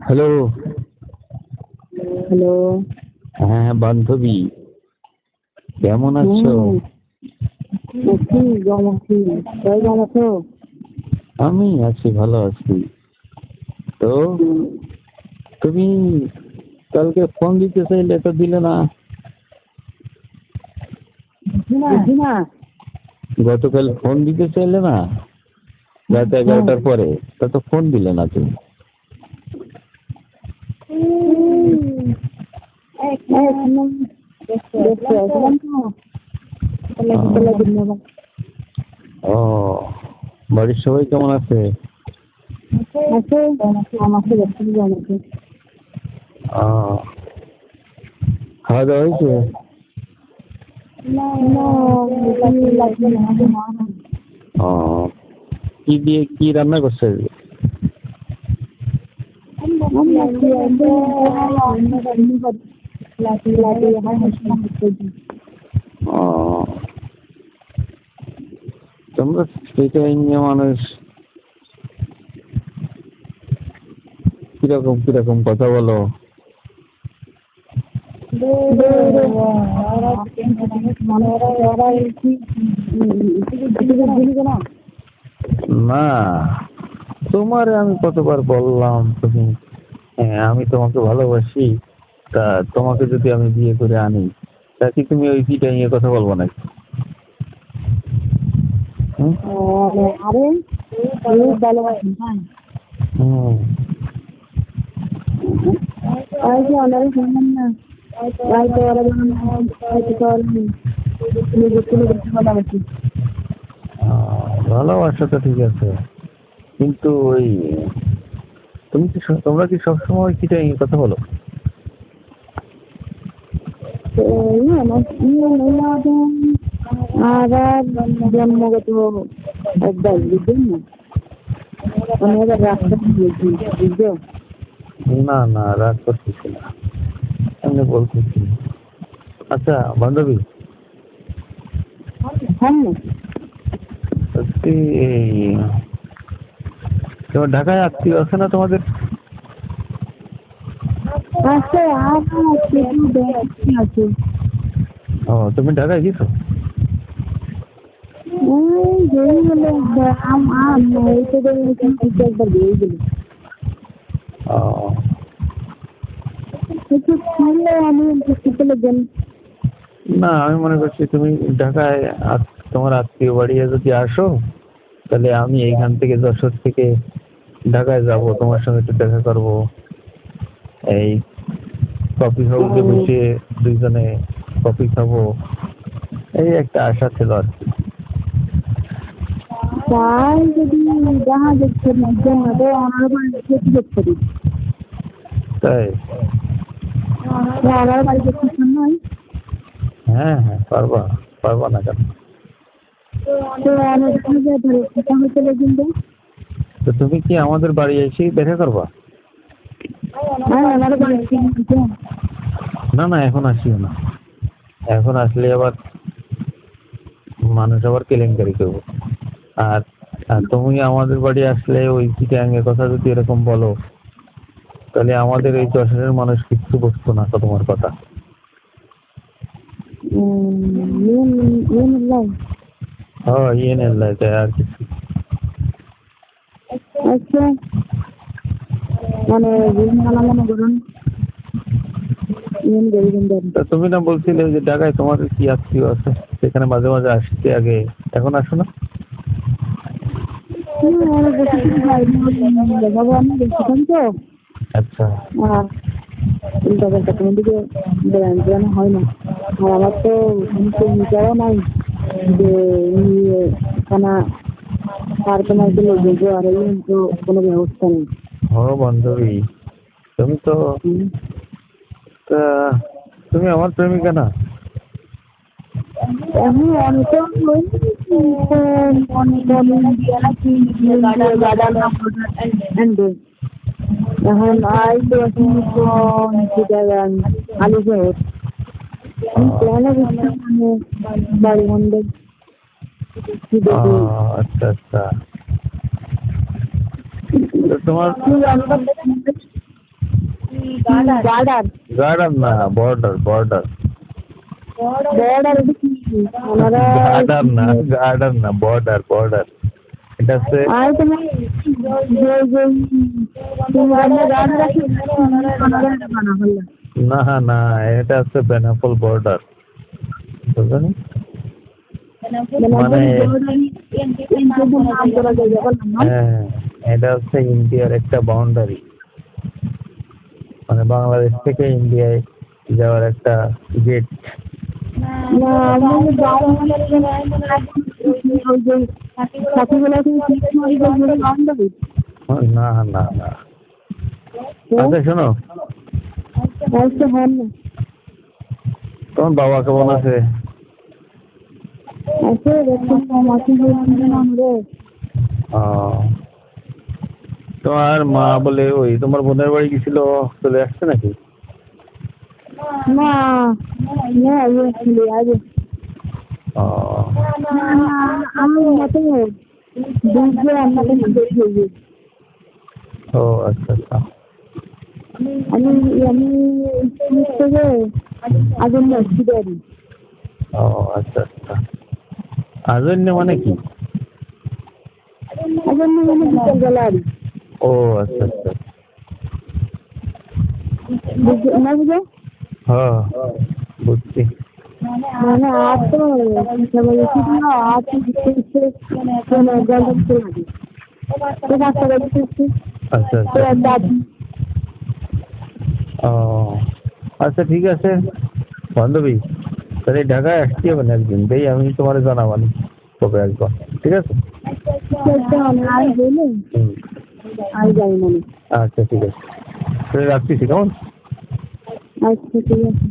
Hello. Hello. হ্যাঁ, বান্ধবী কেমন আছো? আছি, কেমন আছি? সবাই কেমন আছো? আমি আছি, ভালো আছি। তো তুমি কালকে ফোন দিতে চাইলে তো দিলে না। বুঝি না। গতকাল ফোন দিতে চাইলে না রাত 11টার পরে, তা তো ফোন দিলে না তুমি। ও, বাড়ির সবাই কেমন আছে? খাওয়া দাওয়া হয়েছে? ও, কি দিয়ে কি রান্না করছে আজকে? ও, তোমরা সেটাই নিয়ে মানুষ কিরকম কিরকম কথা বলো। না, তোমার আমি কতবার বললাম, তুমি হ্যাঁ আমি তোমাকে ভালোবাসি, তা তোমাকে যদি আমি বিয়ে করে আনি তা কি তুমি ওই বিটা নিয়ে কথা বলবো নাকি? হুম? আরে ভালোবাসি হুম। না। ভালোবাসা তো ঠিক আছে, কিন্তু ওই তোমরা কি সবসময় কিটা নিয়ে কথা বলো? আর জন্মগত অভ্যাস বুঝছেন না, আমি আবার রাস্তা বলছি বুঝছো। না না, রাগ করতেছি না, এমনি বলতেছি। আচ্ছা বান্ধবী, হ্যাঁ সত্যি এই তোমার ঢাকায় আত্মীয় আছে না তোমাদের? আছে আছে। ও, তুমি ঢাকায় গেছো? ও, না আমি মনে করছি তুমি ঢাকায় তোমার আত্মীয় বাড়ি যদি আসো, তাহলে আমি এইখান থেকে যশোর থেকে ঢাকায় যাব, তোমার সঙ্গে একটু দেখা করব, এই কফি হাউসে বসে দুইজনে কফি খাবো, এই একটা আশা ছিল আর কি। তাই যদি দেখা যাচ্ছে তাই? আমার বাড়ি দেখতে নয়। হ্যাঁ হ্যাঁ, পারবা, পারবা না কেন? তো তুমি কি আমাদের বাড়ি এসেই দেখা করবা? না না, এখন আসিও না, এখন আসলে আবার মানুষ আবার কেলেঙ্কারি করবো। আর আর তুমি আমাদের বাড়ি আসলে ওই চিটাঙ্গের কথা যদি এরকম বলো, তাহলে আমাদের এই যশোরের মানুষ কিচ্ছু বুঝতো না তো তোমার কথা। হ্যাঁ, ইয়ে নেই তাই আর কিছু। আচ্ছা, মানে মনে করুন তা তুমি না বলছিলে যে ঢাকায় তোমাদের কি আত্মীয় আছে, সেখানে মাঝে মাঝে আসতে আগে, এখন আসো না? তো আচ্ছা। উল্টা পাল্টা কোনো দিকে বেড়ানো হয় না। আর আমার তো প্রেমিকাও নাই যে খানা পার্টনার গুলো বুঝবো, আর এই তো কোনো ব্যবস্থা নেই। ও বান্ধবী, তুমি তো তা তুমি আমার প্রেমিকা না? এখন আমি তো এখন আলু শহর বাড়ি বন্ধ। আচ্ছা আচ্ছা, তো তোমার গার্ডার গার্ডার না, বর্ডার বর্ডার। বর্ডার এটা কি ওনারা গার্ডার না, বর্ডার বর্ডার। এটা হচ্ছে আর তোমার গার্ডার আছে ওনারা এটা বানা হলো না না, এটা হচ্ছে বেনাপোল বর্ডার, বুঝলেন? মানে নাম করা যায় বললাম না হ্যাঁ, এটা হচ্ছে ইন্ডিয়ার একটা বাউন্ডারি, মানে বাংলাদেশ থেকে ইন্ডিয়ায় যাওয়ার একটা গেট। না আমি সাথীগুলো বাউন্ডারি না না না, আচ্ছা শোনো, আচ্ছা হ্যাঁ না তোমার বাবা কেমন আছে? আছে দেখুন মাসি রে ও, তোমার মা বলে ওই তোমার বোনের বাড়ি গেছিল, চলে আসছে নাকি? না না ইয়ে ছিল আগে ও আমি মতো বুঝতে আমাকে দেখে ও আচ্ছা আচ্ছা। আমি আমি থেকে আগে মসজিদারি ও আচ্ছা আচ্ছা। আজন্য মানে কি? আগে মানে বিকেল বেলা আর ও আচ্ছা আচ্ছা। না বুঝো হ্যাঁ বুঝছি। মানে আর তো সবাই না আর তো দিতে কোন গল্প লাগে তো বাচ্চা দিতে আচ্ছা তো আচ্ছা। দাদি ও আচ্ছা ঠিক আছে বান্ধবী, তাহলে ঢাকায় আসতে হবে না একদিন, তাই আমি তোমার জানাবানি কবে আসবো, ঠিক আছে? আর বলে হুম, আর যাই মানে আচ্ছা ঠিক আছে, তাহলে রাখতেছি কেমন? আচ্ছা ঠিক আছে